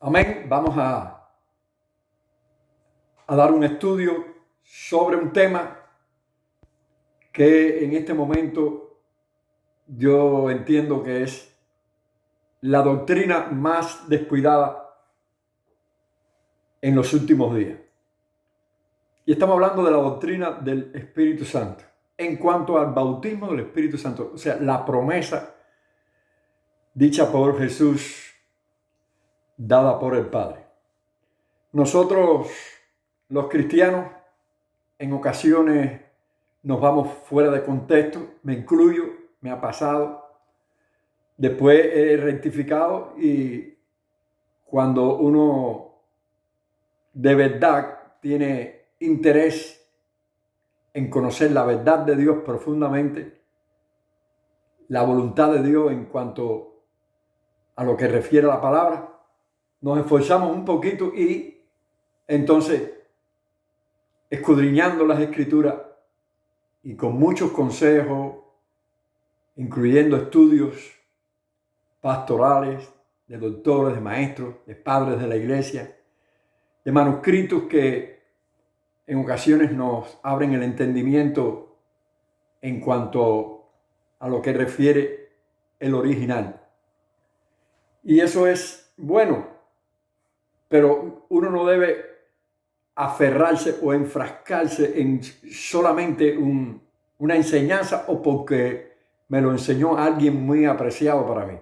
Amén. Vamos a dar un estudio sobre un tema que en este momento yo entiendo que es la doctrina más descuidada en los últimos días. Y estamos hablando de la doctrina del Espíritu Santo. En cuanto al bautismo del Espíritu Santo, o sea, la promesa dicha por Jesús, dada por el Padre. Nosotros, los cristianos, en ocasiones nos vamos fuera de contexto, me incluyo, me ha pasado. Después he rectificado y cuando uno de verdad tiene interés en conocer la verdad de Dios profundamente, la voluntad de Dios en cuanto a lo que refiere a la palabra, nos esforzamos un poquito y entonces, escudriñando las Escrituras y con muchos consejos, incluyendo estudios pastorales, de doctores, de maestros, de padres de la iglesia, de manuscritos que en ocasiones nos abren el entendimiento en cuanto a lo que refiere el original. Y eso es bueno, pero uno no debe aferrarse o enfrascarse en solamente una enseñanza o porque me lo enseñó alguien muy apreciado para mí.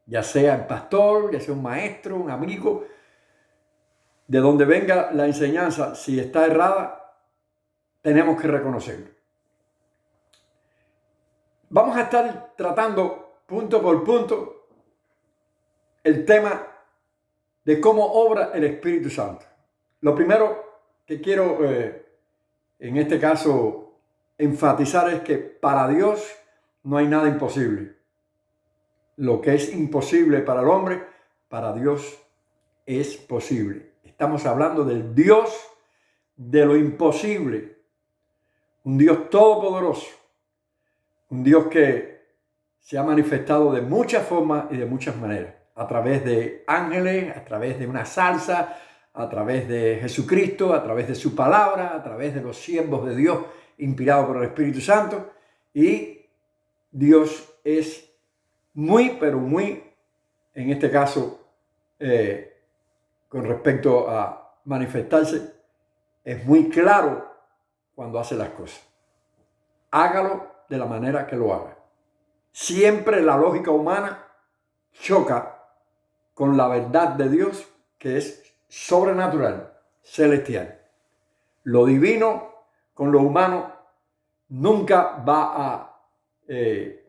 Ya sea el pastor, ya sea un maestro, un amigo, de donde venga la enseñanza, si está errada, tenemos que reconocerlo. Vamos a estar tratando punto por punto el tema de cómo obra el Espíritu Santo. Lo primero que quiero, en este caso, enfatizar es que para Dios no hay nada imposible. Lo que es imposible para el hombre, para Dios es posible. Estamos hablando del Dios de lo imposible. Un Dios todopoderoso. Un Dios que se ha manifestado de muchas formas y de muchas maneras. A través de ángeles, a través de una salsa, a través de Jesucristo, a través de su palabra, a través de los siervos de Dios inspirados por el Espíritu Santo. Y Dios es muy, pero muy, en este caso, con respecto a manifestarse, es muy claro cuando hace las cosas. Hágalo de la manera que lo haga. Siempre la lógica humana choca con la verdad de Dios, que es sobrenatural, celestial. Lo divino con lo humano nunca va a,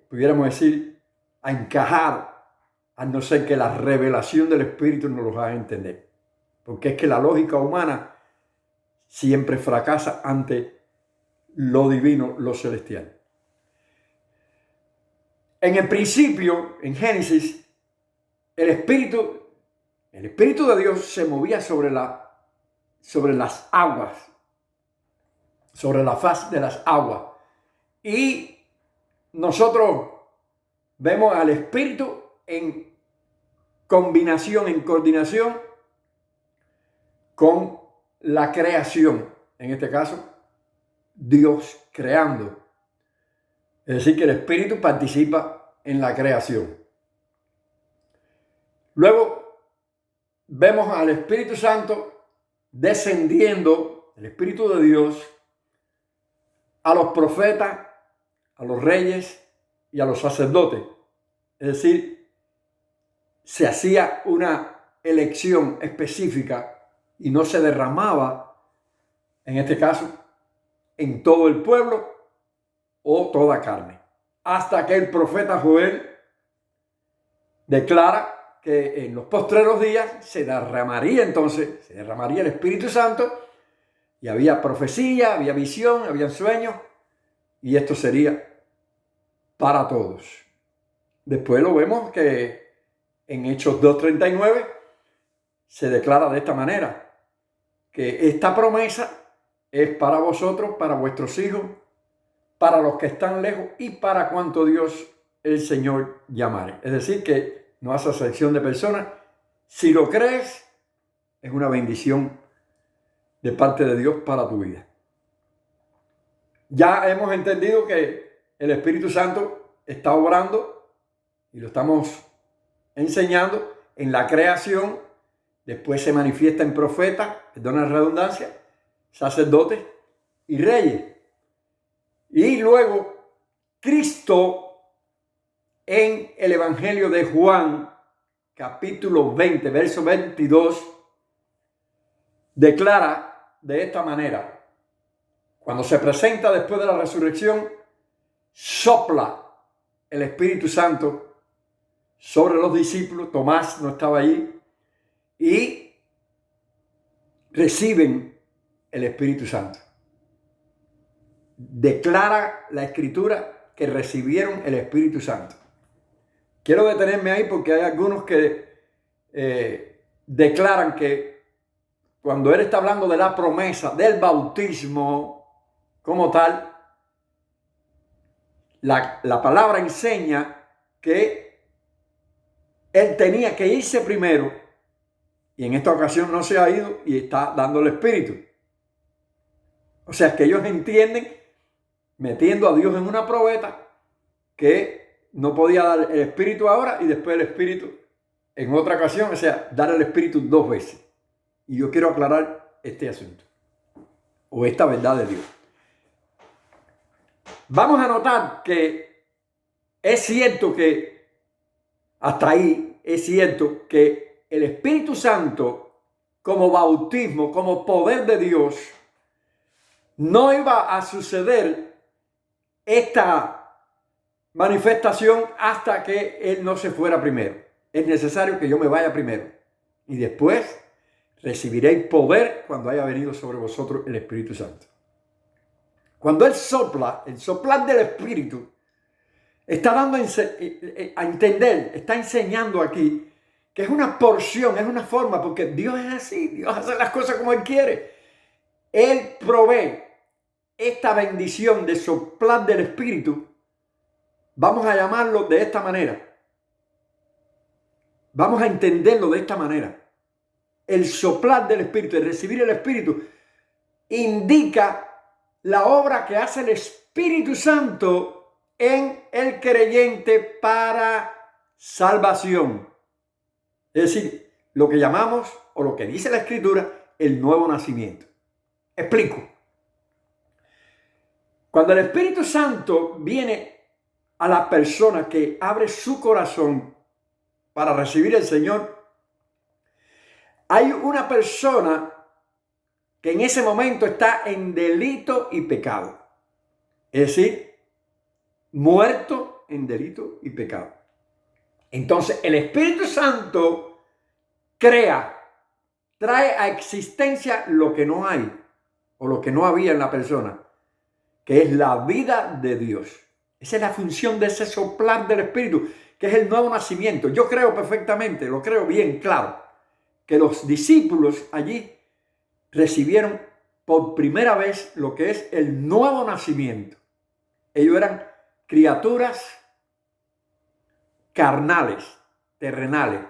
pudiéramos decir, a encajar, a no ser que la revelación del Espíritu nos lo haga entender. Porque es que la lógica humana siempre fracasa ante lo divino, lo celestial. En el principio, en Génesis, el Espíritu de Dios se movía sobre las aguas, sobre la faz de las aguas. Y nosotros vemos al Espíritu en combinación, en coordinación con la creación. En este caso, Dios creando. Es decir, que el Espíritu participa en la creación. Luego vemos al Espíritu Santo descendiendo, el Espíritu de Dios, a los profetas, a los reyes y a los sacerdotes. Es decir, se hacía una elección específica y no se derramaba, en este caso, en todo el pueblo o toda carne. Hasta que el profeta Joel declara que en los postreros días se derramaría el Espíritu Santo, y había profecía, había visión, había sueños, y esto sería para todos. Después lo vemos que en Hechos 2:39 se declara de esta manera, que esta promesa es para vosotros, para vuestros hijos, para los que están lejos y para cuanto Dios el Señor llamare. Es decir, que no hace acepción de personas, Si lo crees, es una bendición de parte de Dios para tu vida. Ya hemos entendido que el Espíritu Santo está obrando y lo estamos enseñando en la creación. Después se manifiesta en profetas, perdona la redundancia, sacerdotes y reyes. Y luego Cristo en el Evangelio de Juan, capítulo 20, verso 22, declara de esta manera: cuando se presenta después de la resurrección, sopla el Espíritu Santo sobre los discípulos. Tomás no estaba allí. Y reciben el Espíritu Santo. Declara la Escritura que recibieron el Espíritu Santo. Quiero detenerme ahí porque hay algunos que declaran que cuando él está hablando de la promesa del bautismo como tal, la palabra enseña que él tenía que irse primero. Y en esta ocasión no se ha ido y está dando el Espíritu. O sea, que ellos entienden, metiendo a Dios en una probeta, que no podía dar el Espíritu ahora y después el Espíritu en otra ocasión. O sea, dar el Espíritu dos veces. Y yo quiero aclarar este asunto, o esta verdad de Dios. Vamos a notar que es cierto que, hasta ahí, es cierto que el Espíritu Santo, como bautismo, como poder de Dios, no iba a suceder esta manifestación hasta que Él no se fuera primero. Es necesario que yo me vaya primero. Y después recibiréis poder cuando haya venido sobre vosotros el Espíritu Santo. Cuando Él sopla, el soplar del Espíritu, está dando a entender, está enseñando aquí que es una porción, es una forma, porque Dios es así, Dios hace las cosas como Él quiere. Él provee esta bendición de soplar del Espíritu. Vamos a llamarlo de esta manera. Vamos a entenderlo de esta manera. El soplar del Espíritu, el recibir el Espíritu, indica la obra que hace el Espíritu Santo en el creyente para salvación. Es decir, lo que llamamos, o lo que dice la Escritura, el nuevo nacimiento. Explico. Cuando el Espíritu Santo viene a la persona que abre su corazón para recibir al Señor, hay una persona que en ese momento está en delito y pecado. Es decir, muerto en delito y pecado. Entonces, el Espíritu Santo crea, trae a existencia lo que no hay o lo que no había en la persona, que es la vida de Dios. Esa es la función de ese soplar del Espíritu, que es el nuevo nacimiento. Yo creo perfectamente, lo creo bien claro, que los discípulos allí recibieron por primera vez lo que es el nuevo nacimiento. Ellos eran criaturas carnales, terrenales,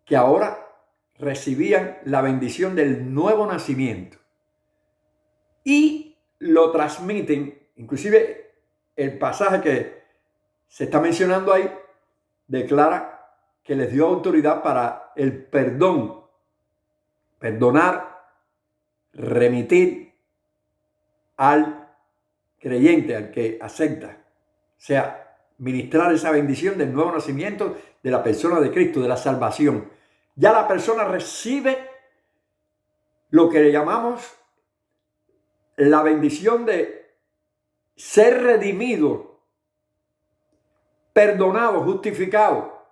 que ahora recibían la bendición del nuevo nacimiento y lo transmiten. Inclusive el pasaje que se está mencionando ahí declara que les dio autoridad para el perdón, perdonar, remitir al creyente, al que acepta, o sea, ministrar esa bendición del nuevo nacimiento de la persona de Cristo, de la salvación. Ya la persona recibe lo que le llamamos la bendición de ser redimido, perdonado, justificado.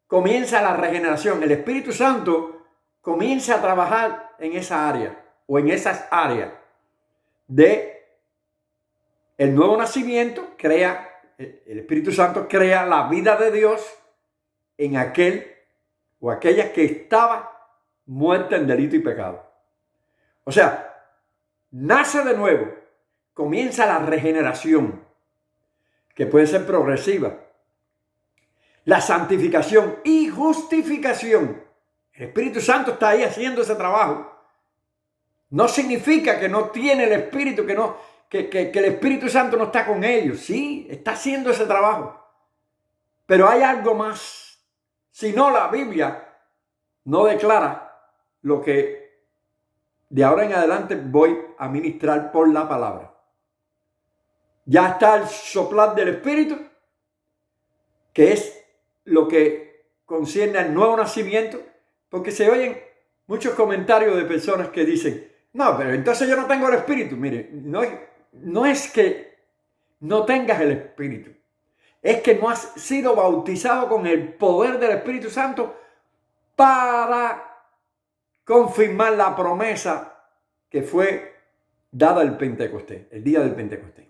Comienza la regeneración. El Espíritu Santo comienza a trabajar en esa área o en esas áreas de el nuevo nacimiento. El Espíritu Santo crea la vida de Dios en aquel o aquella que estaba muerta en delito y pecado. O sea, nace de nuevo, comienza la regeneración, que puede ser progresiva, la santificación y justificación, El Espíritu Santo está ahí haciendo ese trabajo. No significa que no tiene el Espíritu, que el Espíritu Santo no está con ellos. Sí, está haciendo ese trabajo. Pero hay algo más. Si no, la Biblia no declara lo que de ahora en adelante voy a ministrar por la palabra. Ya está el soplar del Espíritu, que es lo que concierne al nuevo nacimiento, porque se oyen muchos comentarios de personas que dicen, no, pero entonces yo no tengo el Espíritu. Mire, no es que no tengas el Espíritu, es que no has sido bautizado con el poder del Espíritu Santo para confirmar la promesa que fue dada el Pentecostés, el día del Pentecostés.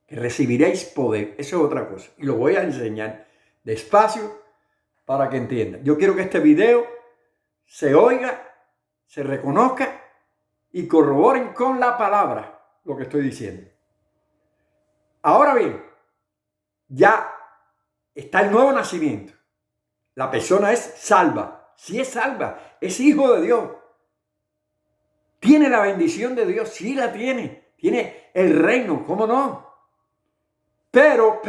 Que recibiréis poder, eso es otra cosa. Y lo voy a enseñar despacio para que entiendan. Yo quiero que este video se oiga, se reconozca y corroboren con la palabra lo que estoy diciendo. Ahora bien, ya está el nuevo nacimiento. La persona es salva. Si es salva, es hijo de Dios. ¿Tiene la bendición de Dios? Sí la tiene. Tiene el reino, ¿cómo no? Pero,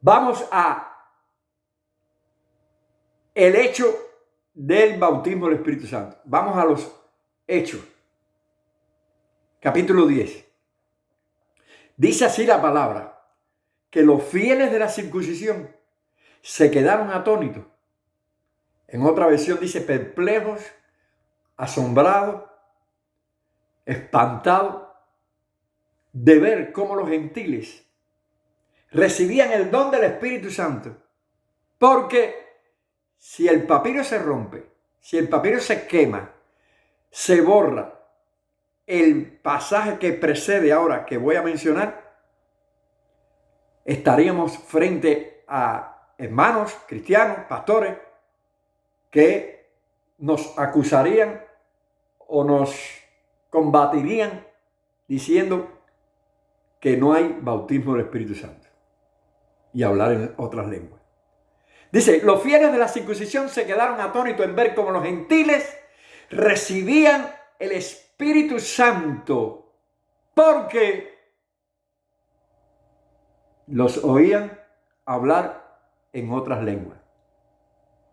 vamos a el hecho del bautismo del Espíritu Santo. Vamos a los Hechos. Capítulo 10. Dice así la palabra, que los fieles de la circuncisión se quedaron atónitos. En otra versión dice perplejos, asombrados, espantados de ver cómo los gentiles recibían el don del Espíritu Santo. Porque si el papiro se rompe, si el papiro se quema, se borra el pasaje que precede ahora que voy a mencionar, estaríamos frente a hermanos cristianos, pastores, que nos acusarían o nos combatirían diciendo que no hay bautismo del Espíritu Santo y hablar en otras lenguas. Dice, los fieles de la circuncisión se quedaron atónitos en ver cómo los gentiles recibían el Espíritu Santo porque los oían hablar en otras lenguas.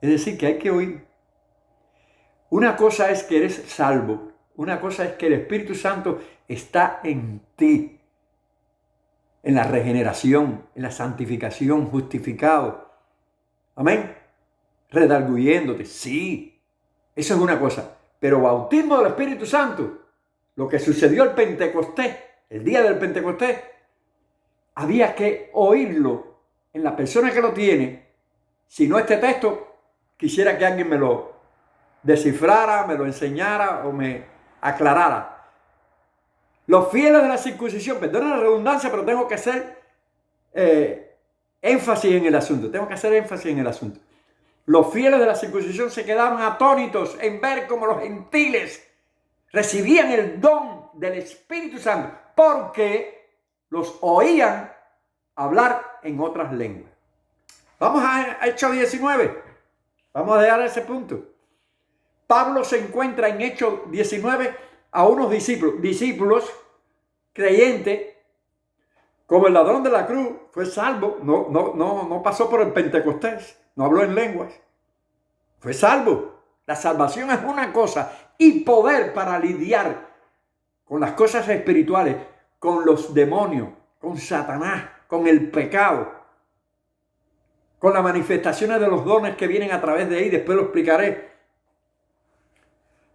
Es decir, que hay que oír. Una cosa es que eres salvo, una cosa es que el Espíritu Santo está en ti. En la regeneración, en la santificación, justificado. Amén. Redarguyéndote. Sí, eso es una cosa. Pero bautismo del Espíritu Santo, lo que sucedió el Pentecostés, el día del Pentecostés, había que oírlo en la persona que lo tiene. Si no, este texto, quisiera que alguien me lo descifrara, me lo enseñara o me aclarara. Los fieles de la circuncisión, perdona la redundancia, pero tengo que hacer énfasis en el asunto. Los fieles de la circuncisión se quedaron atónitos en ver cómo los gentiles recibían el don del Espíritu Santo porque los oían hablar en otras lenguas. Vamos a Hechos 19. Vamos a llegar a ese punto. Pablo se encuentra en Hechos 19 a unos discípulos creyentes, como el ladrón de la cruz fue salvo, no pasó por el Pentecostés, no habló en lenguas, fue salvo. La salvación es una cosa y poder para lidiar con las cosas espirituales, con los demonios, con Satanás, con el pecado, con las manifestaciones de los dones que vienen a través de ahí, después lo explicaré.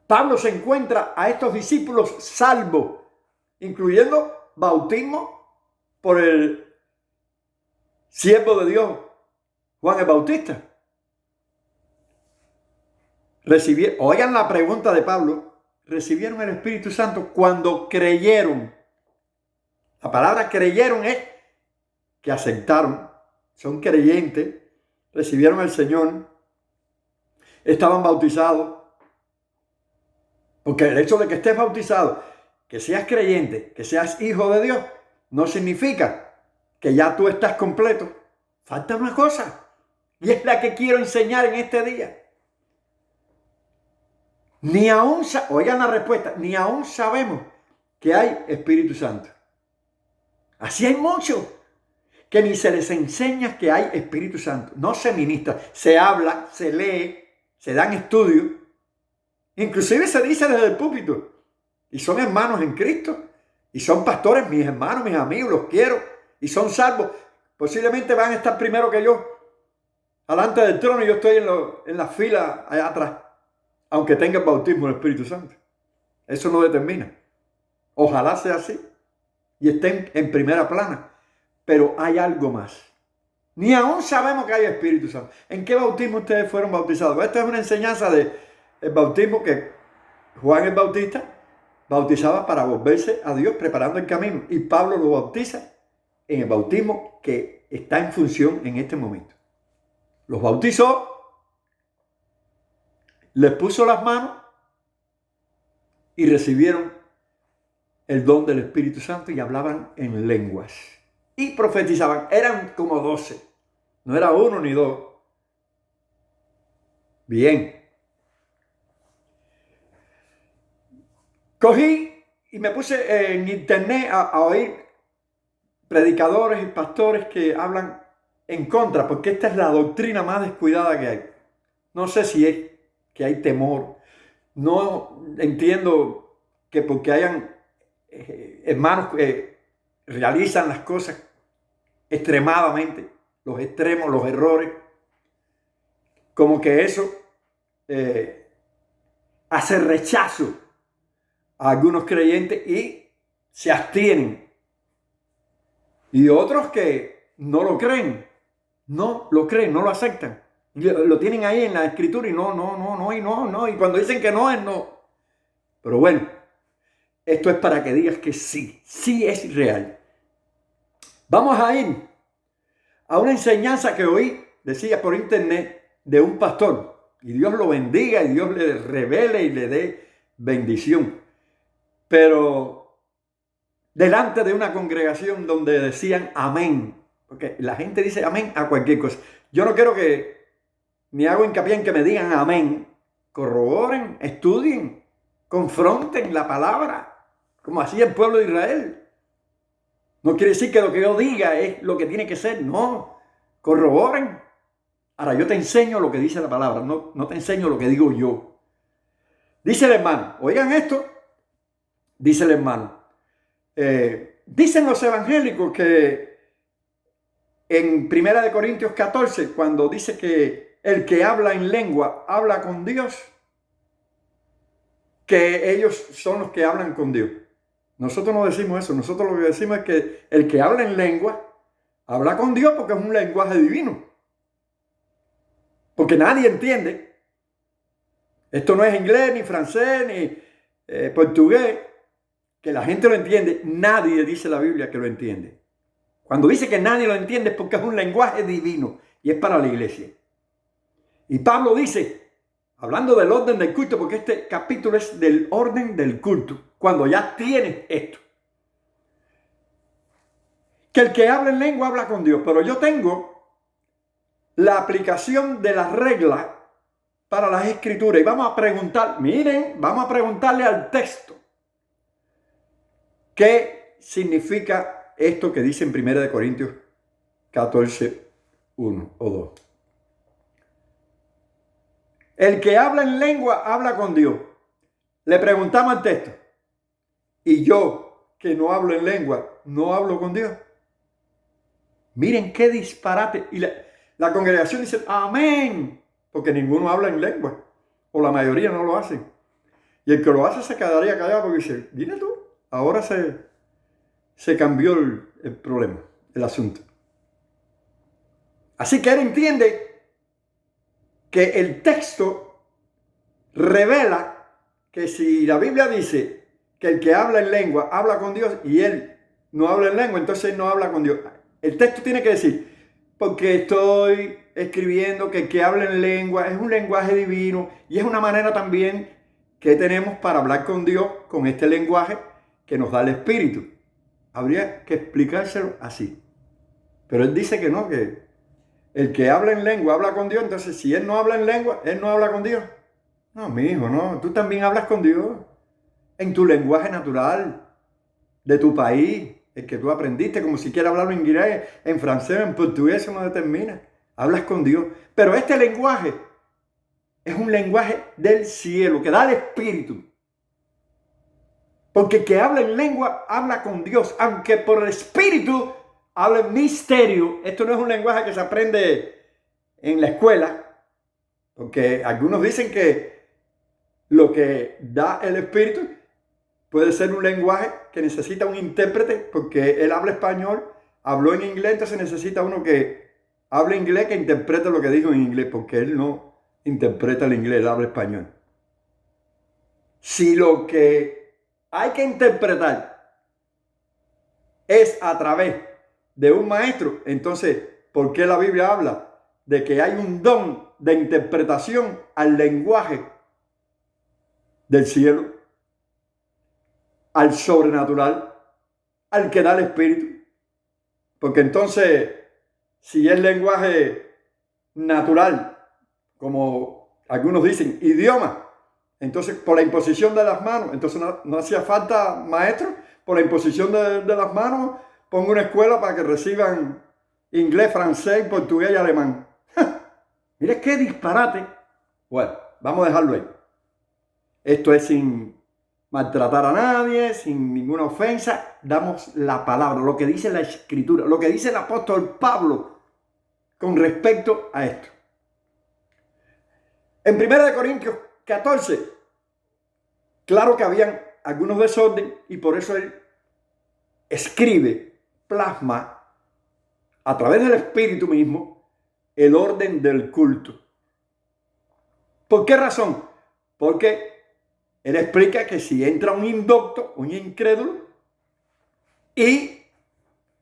Pablo se encuentra a estos discípulos salvos, incluyendo bautismo por el siervo de Dios, Juan el Bautista. Oigan la pregunta de Pablo, recibieron el Espíritu Santo cuando creyeron. La palabra creyeron es que aceptaron, son creyentes, recibieron al Señor, estaban bautizados. Porque el hecho de que estés bautizado, que seas creyente, que seas hijo de Dios, no significa que ya tú estás completo. Falta una cosa, Y es la que quiero enseñar en este día. Ni aún, oigan la respuesta, ni aún sabemos que hay Espíritu Santo. Así hay muchos que ni se les enseña que hay Espíritu Santo. No se ministra, se habla, se lee, se dan estudios. Inclusive se dice desde el púlpito. Y son hermanos en Cristo. Y son pastores, mis hermanos, mis amigos, los quiero. Y son salvos. Posiblemente van a estar primero que yo. Delante del trono y yo estoy en la fila allá atrás. Aunque tenga el bautismo del Espíritu Santo. Eso no determina. Ojalá sea así. Y estén en primera plana. Pero hay algo más. Ni aún sabemos que hay Espíritu Santo. ¿En qué bautismo ustedes fueron bautizados? Esta es una enseñanza del bautismo que Juan el Bautista bautizaba para volverse a Dios, preparando el camino. Y Pablo lo bautiza en el bautismo que está en función en este momento. Los bautizó, les puso las manos y recibieron el don del Espíritu Santo y hablaban en lenguas. Y profetizaban. Eran como 12. No era uno ni dos. Bien. Cogí y me puse en internet a oír predicadores y pastores que hablan en contra, porque esta es la doctrina más descuidada que hay. No sé si es que hay temor. No entiendo que porque hayan hermanos que realizan las cosas extremadamente, los extremos, los errores, como que eso hace rechazo a algunos creyentes y se abstienen. Y otros que no lo creen, no lo creen, no lo aceptan. Lo tienen ahí en la escritura y no. Y cuando dicen que no, es no. Pero bueno, esto es para que digas que sí es real. Vamos a ir a una enseñanza que oí, decía por internet, de un pastor. Y Dios lo bendiga y Dios le revele y le dé bendición. Pero delante de una congregación donde decían amén. Porque la gente dice amén a cualquier cosa. Yo no quiero que, ni hago hincapié en que me digan amén. Corroboren, estudien, confronten la palabra, como hacía el pueblo de Israel. No quiere decir que lo que yo diga es lo que tiene que ser. No, corroboren. Ahora yo te enseño lo que dice la palabra, no te enseño lo que digo yo. Dice el hermano, oigan esto, dice el hermano. Dicen los evangélicos que en 1 Corintios 14, cuando dice que el que habla en lengua habla con Dios, que ellos son los que hablan con Dios. Nosotros no decimos eso. Nosotros lo que decimos es que el que habla en lengua habla con Dios porque es un lenguaje divino. Porque nadie entiende. Esto no es inglés, ni francés, ni portugués. Que la gente lo entiende. Nadie dice la Biblia que lo entiende. Cuando dice que nadie lo entiende es porque es un lenguaje divino y es para la iglesia. Y Pablo dice, hablando del orden del culto, porque este capítulo es del orden del culto, cuando ya tienes esto, que el que habla en lengua habla con Dios, pero yo tengo la aplicación de las reglas para las escrituras y vamos a preguntar, miren, vamos a preguntarle al texto qué significa esto que dice en 1 Corintios 14, 1 o 2. El que habla en lengua habla con Dios. Le preguntamos al texto. Y yo, que no hablo en lengua, no hablo con Dios. Miren qué disparate. Y la congregación dice, amén. Porque ninguno habla en lengua. O la mayoría no lo hacen. Y el que lo hace se quedaría callado porque dice, dile tú, ahora se cambió el problema, el asunto. Así que él entiende que el texto revela que si la Biblia dice que el que habla en lengua habla con Dios y él no habla en lengua, entonces él no habla con Dios. El texto tiene que decir, porque estoy escribiendo que el que habla en lengua es un lenguaje divino y es una manera también que tenemos para hablar con Dios con este lenguaje que nos da el Espíritu. Habría que explicárselo así. Pero él dice que no, que el que habla en lengua habla con Dios, entonces si él no habla en lengua, él no habla con Dios. No, mi hijo, no, tú también hablas con Dios en tu lenguaje natural, de tu país, el que tú aprendiste, como si quieras hablar en inglés, en francés, en portugués, eso no determina. Hablas con Dios. Pero este lenguaje es un lenguaje del cielo, que da el Espíritu. Porque el que habla en lengua habla con Dios, aunque por el Espíritu habla en misterio. Esto no es un lenguaje que se aprende en la escuela, porque algunos dicen que lo que da el Espíritu puede ser un lenguaje que necesita un intérprete, porque él habla español, habló en inglés, entonces necesita uno que hable inglés, que interprete lo que dijo en inglés, porque él no interpreta el inglés, él habla español. Si lo que hay que interpretar es a través de un maestro, entonces, ¿por qué la Biblia habla de que hay un don de interpretación al lenguaje del cielo, al sobrenatural, al que da el Espíritu? Porque entonces, si es lenguaje natural, como algunos dicen, idioma, entonces por la imposición de las manos, entonces no hacía falta maestro, por la imposición de las manos, pongo una escuela para que reciban inglés, francés, portugués y alemán. Mire qué disparate. Bueno, vamos a dejarlo ahí. Esto es sin maltratar a nadie, sin ninguna ofensa. Damos la palabra, lo que dice la Escritura, lo que dice el apóstol Pablo con respecto a esto. En 1 Corintios 14, claro que habían algunos desorden y por eso él escribe, plasma a través del Espíritu mismo el orden del culto. ¿Por qué razón? Porque él explica que si entra un indocto, un incrédulo, y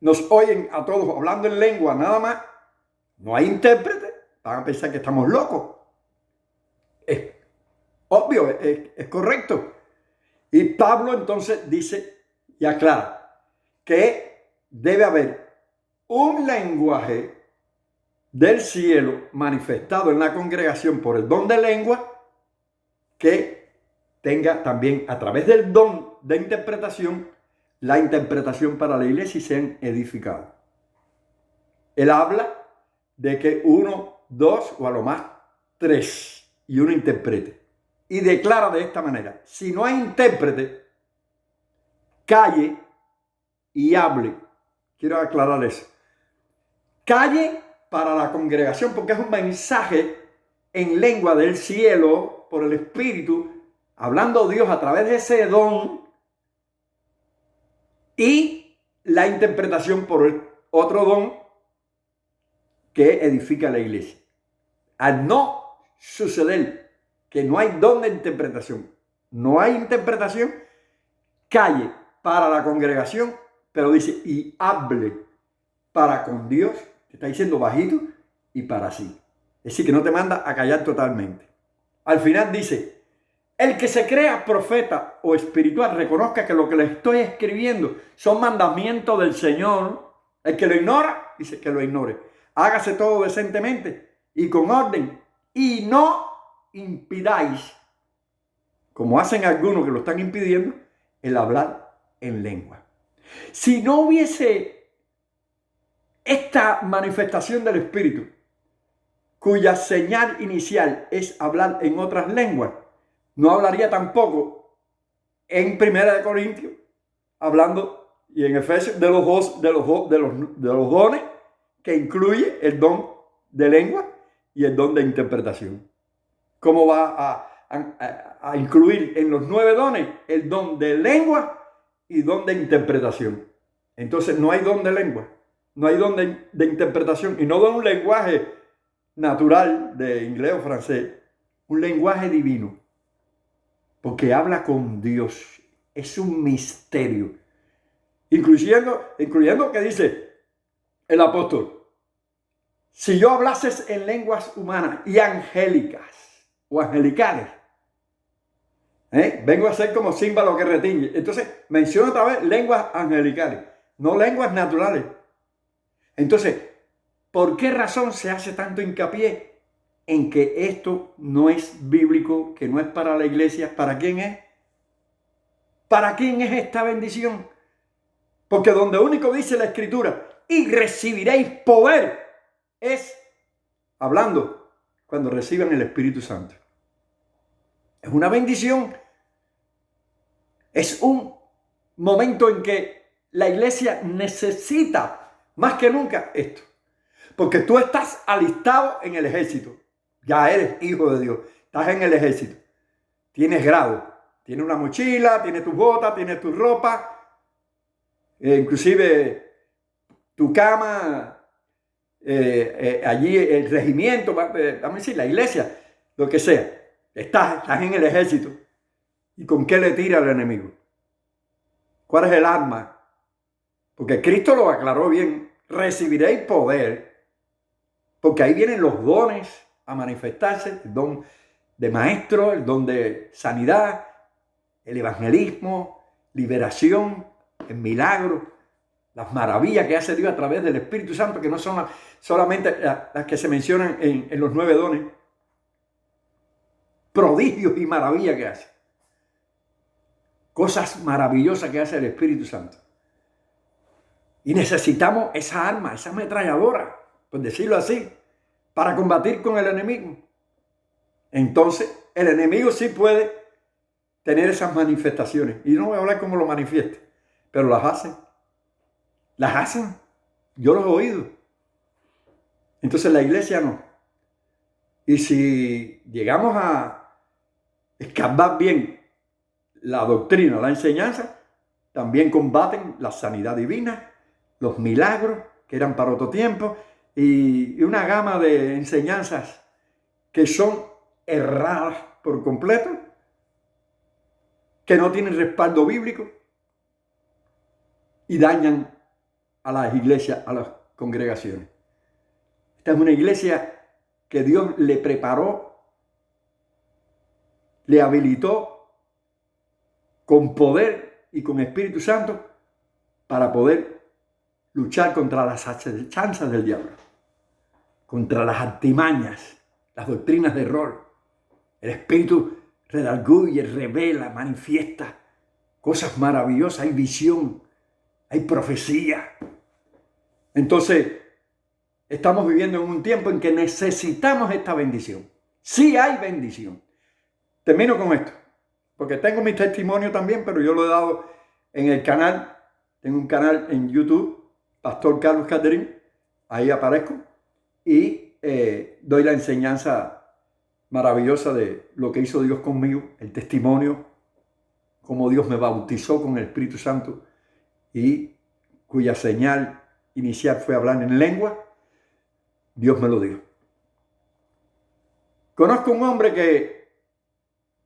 nos oyen a todos hablando en lengua nada más, no hay intérprete, van a pensar que estamos locos. Es obvio, es correcto. Y Pablo entonces dice y aclara que debe haber un lenguaje del cielo manifestado en la congregación por el don de lengua que tenga también a través del don de interpretación la interpretación para la iglesia y sean edificados. Él habla de que 1, 2 o a lo más 3 y uno interprete. Y declara de esta manera: si no hay intérprete, calle y hable. Quiero aclarar eso. Calle para la congregación, porque es un mensaje en lengua del cielo por el Espíritu, hablando Dios a través de ese don, y la interpretación por el otro don que edifica la iglesia. Al no suceder que no hay don de interpretación, no hay interpretación, calle para la congregación, pero dice, y hable para con Dios, te está diciendo bajito, y para sí. Es decir, que no te manda a callar totalmente. Al final dice, el que se crea profeta o espiritual reconozca que lo que le estoy escribiendo son mandamientos del Señor. El que lo ignora, dice que lo ignore. Hágase todo decentemente y con orden, y no impidáis, como hacen algunos que lo están impidiendo, el hablar en lengua. Si no hubiese esta manifestación del Espíritu, cuya señal inicial es hablar en otras lenguas, no hablaría tampoco en 1 Corintios, hablando, y en Efesios, de los dones que incluye el don de lengua y el don de interpretación. ¿Cómo va a incluir en los 9 dones el don de lengua y don de interpretación? Entonces no hay don de lengua, no hay don de interpretación, y no de un lenguaje natural de inglés o francés, un lenguaje divino, porque habla con Dios, es un misterio, incluyendo que dice el apóstol: si yo hablases en lenguas humanas y angélicas o angelicales, vengo a ser como címbalo que retiñe. Entonces menciona otra vez lenguas angelicales, no lenguas naturales. Entonces, ¿Por qué razón se hace tanto hincapié en que esto no es bíblico, que no es para la iglesia? ¿Para quién es? ¿Para quién es esta bendición? Porque donde único dice la Escritura, y recibiréis poder, es hablando cuando reciban el Espíritu Santo. Es una bendición. Es un momento en que la iglesia necesita más que nunca esto. Porque tú estás alistado en el ejército. Ya eres hijo de Dios. Estás en el ejército. Tienes grado. Tienes una mochila, tienes tus botas, tienes tu ropa. Inclusive tu cama. Allí el regimiento, vamos a decir, la iglesia, lo que sea. Estás en el ejército. ¿Y con qué le tira al enemigo? ¿Cuál es el arma? Porque Cristo lo aclaró bien. Recibiréis poder. Porque ahí vienen los dones a manifestarse. El don de maestro, el don de sanidad, el evangelismo, liberación, el milagro, las maravillas que hace Dios a través del Espíritu Santo, que no son solamente las que se mencionan en los 9 dones. Prodigios y maravillas que hace. Cosas maravillosas que hace el Espíritu Santo. Y necesitamos esa arma, esa ametralladora, por decirlo así, para combatir con el enemigo. Entonces, el enemigo sí puede tener esas manifestaciones. Y no voy a hablar cómo lo manifiesta, pero las hacen. Las hacen. Yo los he oído. Entonces la iglesia no. Y si llegamos a escarbar bien la doctrina, la enseñanza, también combaten la sanidad divina, los milagros que eran para otro tiempo y una gama de enseñanzas que son erradas por completo, que no tienen respaldo bíblico y dañan a las iglesias, a las congregaciones. Esta es una iglesia que Dios le preparó, le habilitó con poder y con Espíritu Santo para poder luchar contra las acechanzas del diablo, contra las artimañas, las doctrinas de error. El Espíritu redarguye, revela, manifiesta cosas maravillosas, hay visión, hay profecía. Entonces, estamos viviendo en un tiempo en que necesitamos esta bendición. Sí hay bendición. Termino con esto, porque tengo mi testimonio también, pero yo lo he dado en el canal. Tengo un canal en YouTube, Pastor Carlos Calderín, ahí aparezco y doy la enseñanza maravillosa de lo que hizo Dios conmigo, el testimonio, cómo Dios me bautizó con el Espíritu Santo y cuya señal inicial fue hablar en lengua. Dios me lo dio. Conozco un hombre que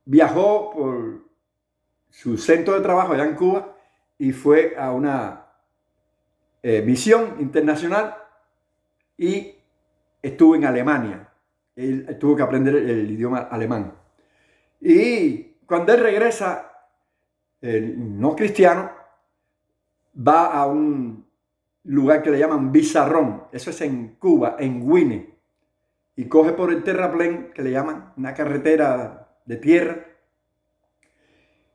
viajó por su centro de trabajo allá en Cuba y fue a una misión internacional y estuvo en Alemania. Él tuvo que aprender el idioma alemán. Y cuando él regresa, no cristiano, va a un lugar que le llaman Bizarrón. Eso es en Cuba, en Guinea. Y coge por el terraplén, que le llaman una carretera de tierra.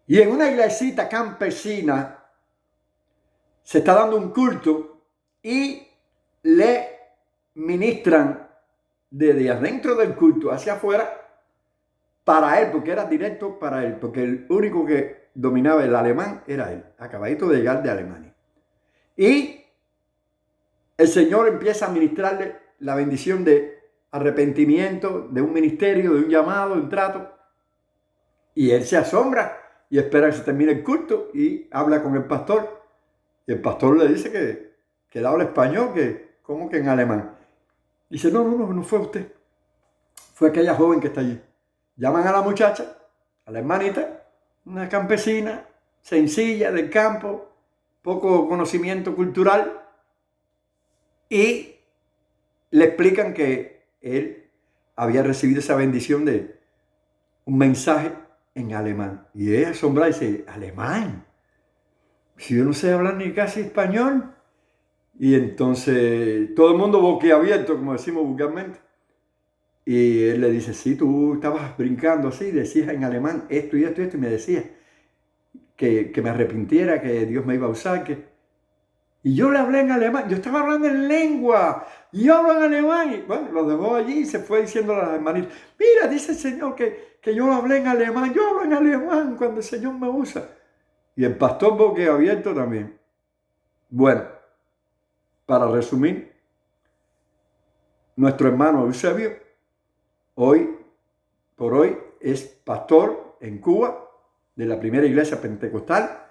Y en una iglesita campesina se está dando un culto y le ministran desde adentro del culto hacia afuera para él, porque era directo para él, porque el único que dominaba el alemán era él, acabadito de llegar de Alemania. Y el Señor empieza a ministrarle la bendición de arrepentimiento, de un ministerio, de un llamado, de un trato. Y él se asombra y espera que se termine el culto y habla con el pastor. Y el pastor le dice que él habla español, que como que en alemán. Dice, no fue usted. Fue aquella joven que está allí. Llaman a la muchacha, a la hermanita, una campesina, sencilla, del campo, poco conocimiento cultural, y le explican que él había recibido esa bendición de un mensaje en alemán. Y ella asombrada dice, ¿alemán? Si yo no sé hablar ni casi español. Y entonces todo el mundo boquiabierto, como decimos vulgarmente. Y él le dice, sí, tú estabas brincando así, decías en alemán esto y esto y esto, y me decías que me arrepintiera, que Dios me iba a usar, Y yo le hablé en alemán, yo estaba hablando en lengua, y yo hablo en alemán, y bueno, lo dejó allí y se fue diciendo a las hermanitas, mira, dice el Señor que yo hablé en alemán, yo hablo en alemán cuando el Señor me usa. Y el pastor boquiabierto también. Bueno, para resumir, nuestro hermano Eusebio, hoy por hoy, es pastor en Cuba de la primera iglesia pentecostal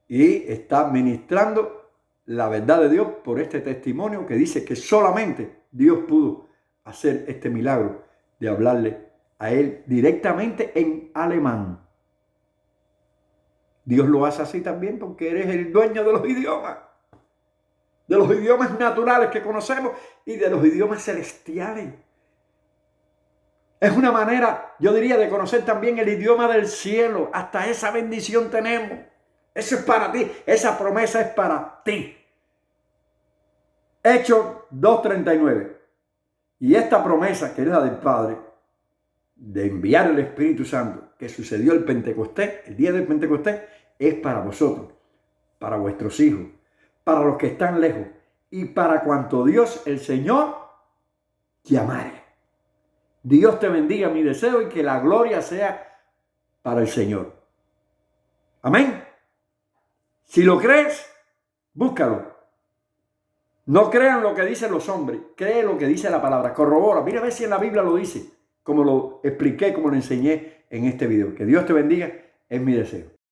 y está ministrando la verdad de Dios por este testimonio que dice que solamente Dios pudo hacer este milagro de hablarle a él directamente en alemán. Dios lo hace así también porque eres el dueño de los idiomas naturales que conocemos y de los idiomas celestiales. Es una manera, yo diría, de conocer también el idioma del cielo. Hasta esa bendición tenemos. Eso es para ti. Esa promesa es para ti. Hechos 2:39. Y esta promesa, que es la del Padre, de enviar el Espíritu Santo, que sucedió el Pentecostés, el día del Pentecostés, es para vosotros, para vuestros hijos, para los que están lejos y para cuanto Dios el Señor llamare. Dios te bendiga, mi deseo, y que la gloria sea para el Señor. Amén. Si lo crees, búscalo. No crean lo que dicen los hombres, cree lo que dice la palabra, corrobora, mira a ver si en la Biblia lo dice, como lo expliqué, como lo enseñé en este video. Que Dios te bendiga, es mi deseo.